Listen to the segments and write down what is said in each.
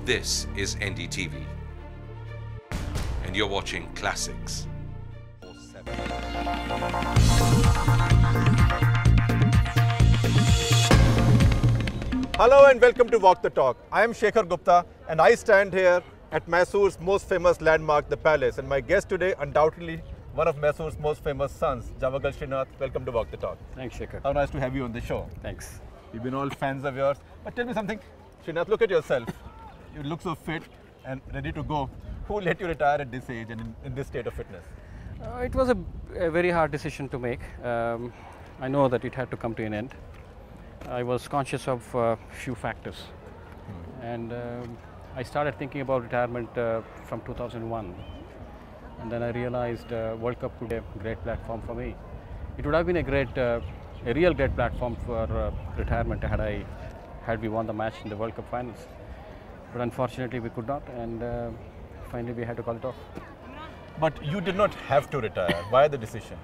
This is NDTV, and you're watching Classics. Hello and welcome to Walk the Talk. I am Shekhar Gupta and I stand here at Mysore's most famous landmark, the Palace. And my guest today, undoubtedly one of Mysore's most famous sons, Javagal Srinath. Welcome to Walk the Talk. Thanks, Shekhar. How nice to have you on the show. Thanks. We've been all fans of yours. But tell me something, Srinath, look at yourself. You look so fit and ready to go. Who let you retire at this age and in this state of fitness? It was a very hard decision to make. I know that it had to come to an end. I was conscious of a few factors, and I started thinking about retirement from 2001, and then I realized World Cup could be a great platform for me. It would have been a real great platform for retirement had we won the match in the World Cup finals, but unfortunately we could not, and finally we had to call it off. But you did not have to retire. Why the decision?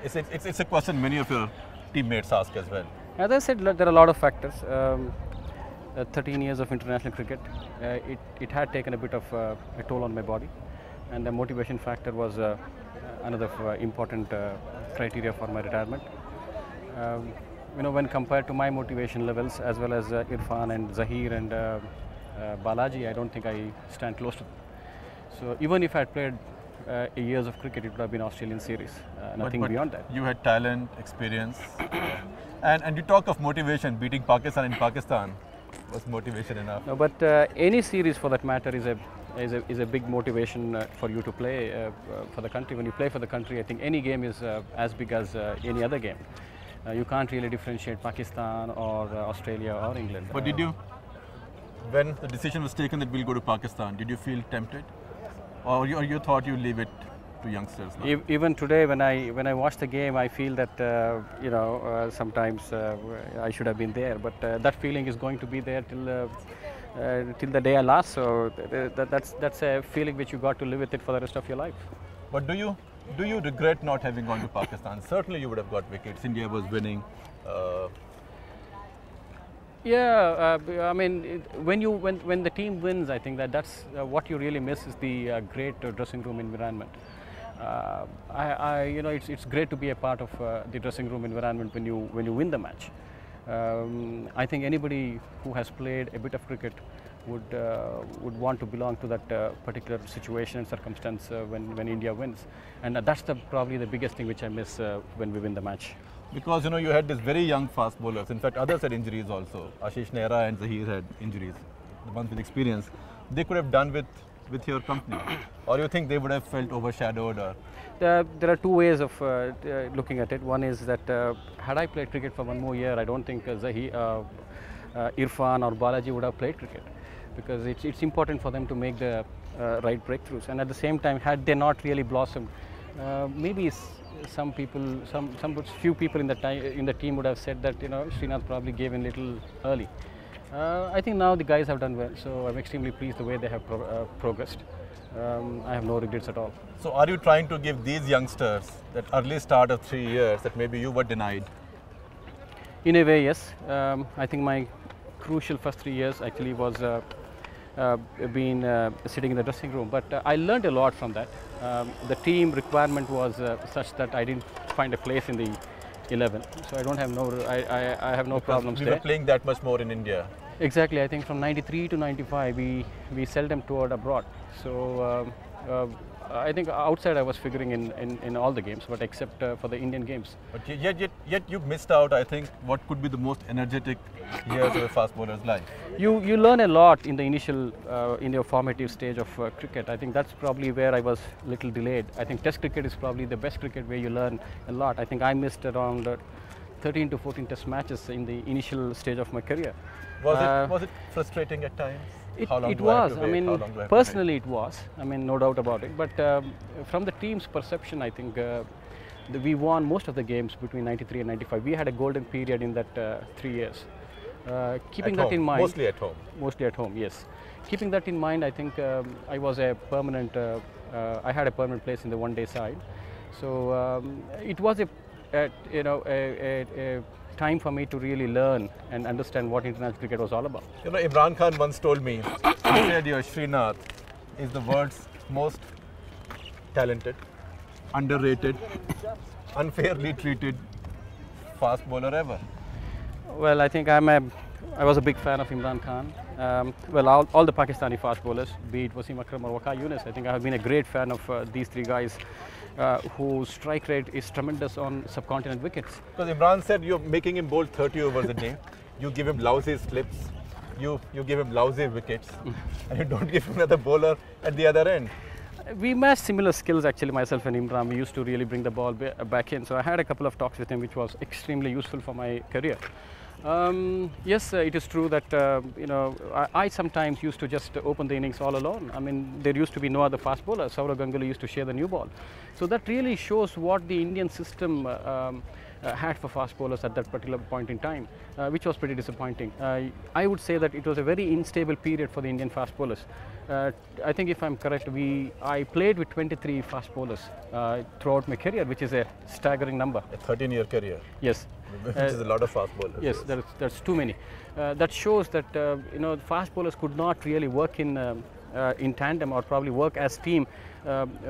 It's a question many of your teammates ask as well. As I said, there are a lot of factors. 13 years of international cricket, it had taken a bit of a toll on my body, and the motivation factor was another important criteria for my retirement. When compared to my motivation levels, as well as Irfan and Zahir and Balaji, I don't think I stand close to them. So even if I had played years of cricket, it would have been Australian series, nothing beyond that. You had talent, experience, and you talk of motivation. Beating Pakistan in Pakistan was motivation enough. No, but any series, for that matter, is a big motivation for you to play for the country. When you play for the country, I think any game is as big as any other game. You can't really differentiate Pakistan or Australia or England. But did you, when the decision was taken that we'll go to Pakistan, did you feel tempted? Or you thought you leave it to youngsters now? Even today, when I watch the game, I feel that sometimes I should have been there. But that feeling is going to be there till the day I last. So that's a feeling which you got to live with it for the rest of your life. But do you regret not having gone to Pakistan? Certainly, you would have got wickets. India was winning. Yeah, I mean, when the team wins, I think that's what you really miss is the great dressing room environment. It's great to be a part of the dressing room environment when you win the match. I think anybody who has played a bit of cricket would want to belong to that particular situation and circumstance when India wins, and that's probably the biggest thing which I miss when we win the match. Because you had these very young fast bowlers. In fact, others had injuries also. Ashish Nehra and Zahir had injuries. The ones with experience, they could have done with your company, or you think they would have felt overshadowed? Or there are two ways of looking at it. One is that had I played cricket for one more year, I don't think Zahir, Irfan or Balaji would have played cricket, because it's important for them to make the right breakthroughs. And at the same time, had they not really blossomed, maybe some few people in the team would have said that Srinath probably gave in a little early. I think now the guys have done well, so I'm extremely pleased the way they have progressed. I have no regrets at all. So are you trying to give these youngsters that early start of 3 years that maybe you were denied? In a way, yes. I think my crucial first 3 years actually was sitting in the dressing room, but I learned a lot from that. The team requirement was such that I didn't find a place in the 11, so I have no problems there. We were playing that much more in India. Exactly. I think from 93 to 95 we seldom toured abroad, so I think outside I was figuring in all the games, but except for the Indian games. But yet you missed out, I think, what could be the most energetic years of a fast bowler's life. You learn a lot in the initial, in your formative stage of cricket. I think that's probably where I was a little delayed. I think Test cricket is probably the best cricket where you learn a lot. I think I missed around 13 to 14 Test matches in the initial stage of my career. Was it frustrating at times? It was. I mean, personally it was. I mean, no doubt about it. But from the team's perception, I think we won most of the games between 93 and 95. We had a golden period in that 3 years. Keeping that in mind, mostly at home. Mostly at home, yes. Keeping that in mind, I think I was a permanent. I had a permanent place in the one-day side. So it was a time for me to really learn and understand what international cricket was all about. You know, Imran Khan once told me, he said your Srinath is the world's most talented, underrated, unfairly treated fast bowler ever. Well, I think I was a big fan of Imran Khan. Well, all the Pakistani fast bowlers, be it Wasim Akram or Waqar Younis, I think I have been a great fan of these three guys whose strike rate is tremendous on subcontinent wickets. Because Imran said you're making him bowl 30 overs a day, you give him lousy slips, you give him lousy wickets, and you don't give him another bowler at the other end. We matched similar skills actually, myself and Imran. We used to really bring the ball back in. So I had a couple of talks with him which was extremely useful for my career. Yes, it is true that you know, I sometimes used to just open the innings all alone. I mean, there used to be no other fast bowler. Sourav Ganguly used to share the new ball. So that really shows what the Indian system had for fast bowlers at that particular point in time, which was pretty disappointing. I would say that it was a very unstable period for the Indian fast bowlers. I think if I'm correct, I played with 23 fast bowlers throughout my career, which is a staggering number. A 13-year career. Yes. Which is a lot of fast bowlers. Yes, that's too many. That shows that you know, fast bowlers could not really work in tandem or probably work as team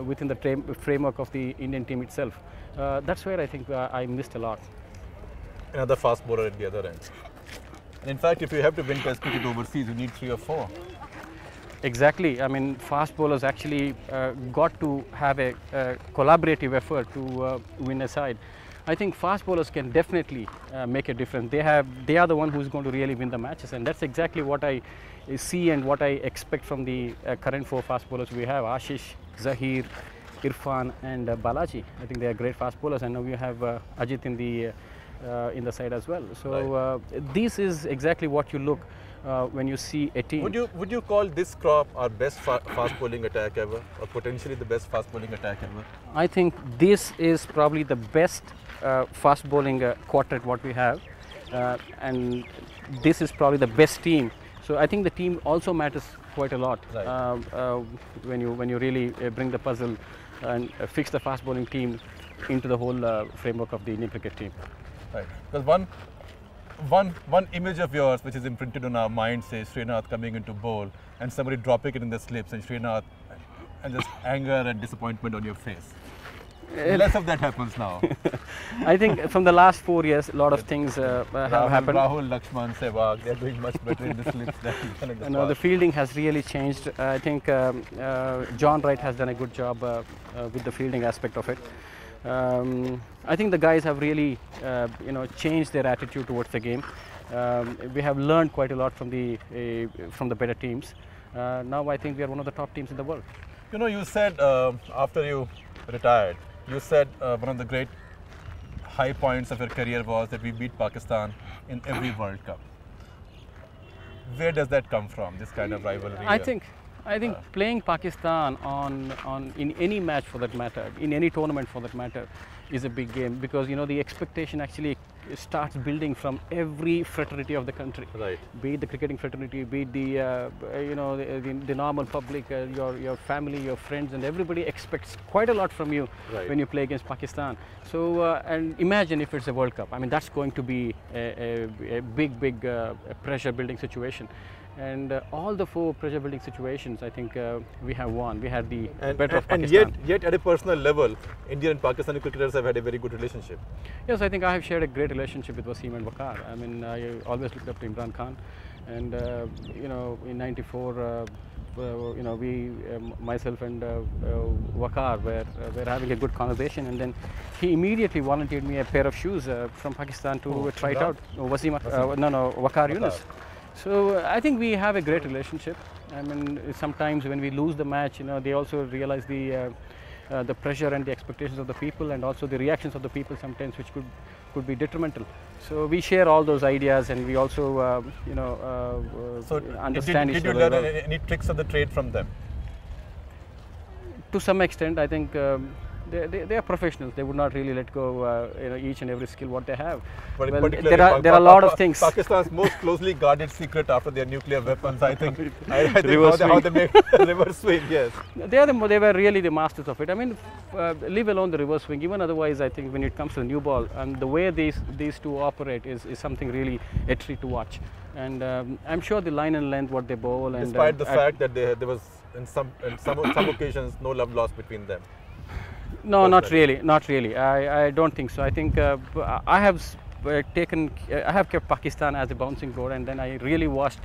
within the framework of the Indian team itself. That's where I think I missed a lot. Another fast bowler at the other end. And in fact, if you have to win Test cricket overseas, you need 3 or 4. Exactly. I mean, fast bowlers actually got to have a collaborative effort to win a side. I think fast bowlers can definitely make a difference. They are the one who's going to really win the matches, and that's exactly what I see and what I expect from the current 4 fast bowlers we have: Ashish, Zaheer, Irfan, and Balaji. I think they are great fast bowlers, and now we have Ajit in the side as well. So this is exactly what you look when you see a team. Would you call this crop our best fast bowling attack ever, or potentially the best fast bowling attack ever? I think this is probably the best fast bowling quartet what we have, and this is probably the best team. So I think the team also matters quite a lot. Right. When you really bring the puzzle and fix the fast bowling team into the whole framework of the Indian cricket team. Right. Because one image of yours which is imprinted on our mind says Srinath coming into bowl and somebody dropping it in the slips, and Srinath, and just anger and disappointment on your face. Less of that happens now. I think from the last 4 years, a lot of things have happened. Rahul, Lakshman, Sehwag, they're doing much better in the slips than in the past. No, the fielding has really changed. I think John Wright has done a good job with the fielding aspect of it. I think the guys have really, you know, changed their attitude towards the game. We have learned quite a lot from the better teams. Now I think we are one of the top teams in the world. You know, you said after you retired, you said one of the great high points of your career was that we beat Pakistan in every World Cup. Where does that come from, this kind of rivalry? I think playing Pakistan in any match for that matter, in any tournament for that matter, is a big game, because you know the expectation actually starts building from every fraternity of the country. Right. Be it the cricketing fraternity, be it the you know the normal public, your family, your friends, and everybody expects quite a lot from you. Right. When you play against Pakistan. So and imagine if it's a World Cup. I mean, that's going to be a big pressure building situation. And all the 4 pressure building situations, I think we have won. We had the better of Pakistan. And yet at a personal level, Indian and Pakistani cricketers have had a very good relationship. Yes, I think I have shared a great relationship with Wasim and Waqar. I mean, I always looked up to Imran Khan, and you know, in '94, you know, myself and Waqar were having a good conversation, and then he immediately volunteered me a pair of shoes from Pakistan to try it out. Waqar Younis. So I think we have a great relationship. I mean, sometimes when we lose the match, you know, they also realize the pressure and the expectations of the people, and also the reactions of the people sometimes, which could be detrimental. So we share all those ideas, and we also, you know, understand each other. Did you learn any tricks of the trade from them? To some extent, I think they are professionals. They would not really let go, each and every skill what they have. But Well, there are a lot of things. Pakistan's most closely guarded secret after their nuclear weapons, I think. I think Reverse how they make reverse swing, yes. They were really the masters of it. I mean, leave alone the reverse swing. Even otherwise, I think when it comes to the new ball, and the way these two operate is something really a treat to watch. And I'm sure the line and length what they bowl, and despite the fact that there was in some occasions no love lost between them. No, not really, not really. I don't think so. I think I have I have kept Pakistan as a bouncing board, and then I really watched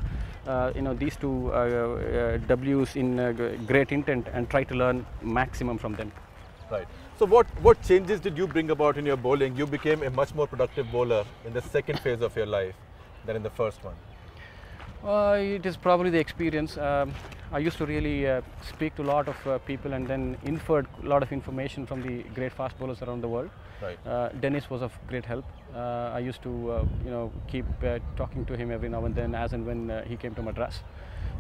these two Ws in great intent and try to learn maximum from them. Right. So what changes did you bring about in your bowling? You became a much more productive bowler in the second phase of your life than in the first one. It is probably the experience. I used to really speak to a lot of people and then inferred a lot of information from the great fast bowlers around the world. Right. Dennis was of great help. I used to keep talking to him every now and then as and when he came to Madras.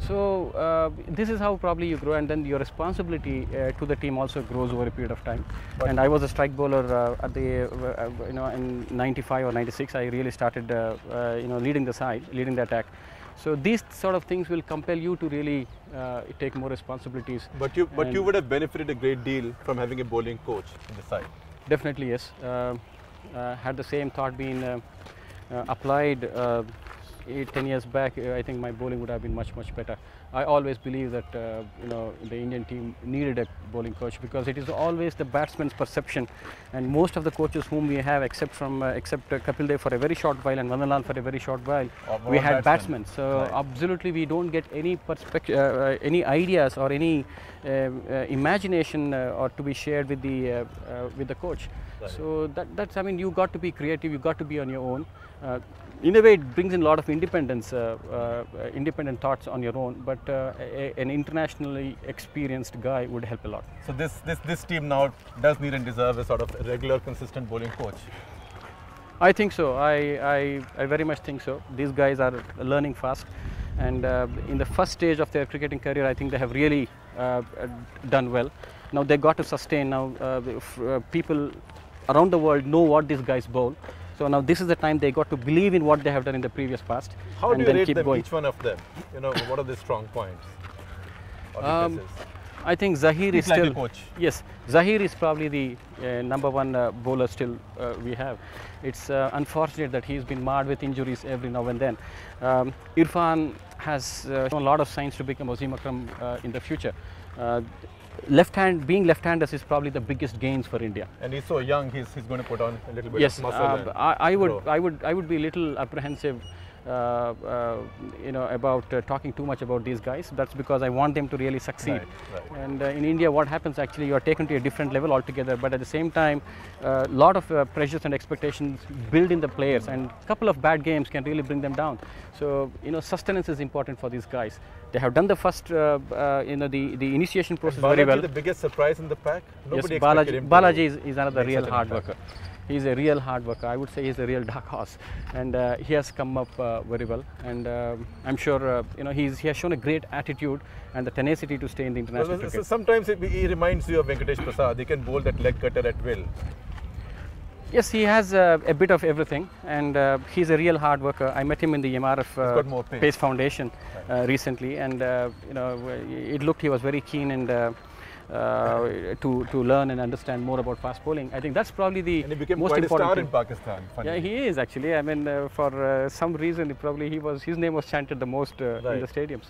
So this is how probably you grow, and then your responsibility to the team also grows over a period of time. And I was a strike bowler at the in 95 or 96. I really started leading the side, leading the attack. So these sort of things will compel you to really take more responsibilities. But you would have benefited a great deal from having a bowling coach in the side. Definitely, yes. Had the same thought been applied 10 years back, I think my bowling would have been much better. I always believe that the Indian team needed a bowling coach, because it is always the batsman's perception, and most of the coaches whom we have, except Kapil Dev for a very short while and Madan Lal for a very short while, we had batsmen. So right. Absolutely, we don't get any perspective, any ideas or any imagination or to be shared with the coach. Right. So that's, I mean, you got to be creative. You got to be on your own. In a way, it brings in a lot of independence, independent thoughts on your own. But an internationally experienced guy would help a lot. So this team now does need and deserve a sort of regular, consistent bowling coach. I think so. I very much think so. These guys are learning fast, and in the first stage of their cricketing career, I think they have really done well. Now they got to sustain. Now people around the world know what these guys bowl. So now this is the time they got to believe in what they have done in the previous past. How and do you then rate keep them, going. each one of them? What are the strong points? I think Zahir is still, like a coach. Yes, Zahir is probably the #1 bowler still we have. It's unfortunate that he's been marred with injuries every now and then. Irfan has shown a lot of signs to become Wasim Akram in the future. Being left-handers is probably the biggest gains for India. And he's so young; he's going to put on a little bit yes, of muscle. I would be a little apprehensive, about talking too much about these guys. That's because I want them to really succeed. Right. And in India, what happens actually, you are taken to a different level altogether. But at the same time, a lot of pressures and expectations build in the players, and a couple of bad games can really bring them down. So sustenance is important for these guys. They have done the first, the initiation process very well. The biggest surprise in the pack. Nobody yes, expected him. Balaji is another real hard worker. He's a real hard worker. I would say he's a real dark horse, and he has come up very well. And I'm sure he has shown a great attitude and the tenacity to stay in the international cricket. So sometimes he reminds you of Venkatesh Prasad. He can bowl that leg cutter at will. Yes, he has a bit of everything, and he's a real hard worker. I met him in the MRF Pace Foundation recently, and it looked he was very keen and to learn and understand more about fast bowling. I think that's probably the and he became most quite important a star thing. in Pakistan. Funny. Yeah, he is actually. I mean, for some reason, his name was chanted the most in the stadiums.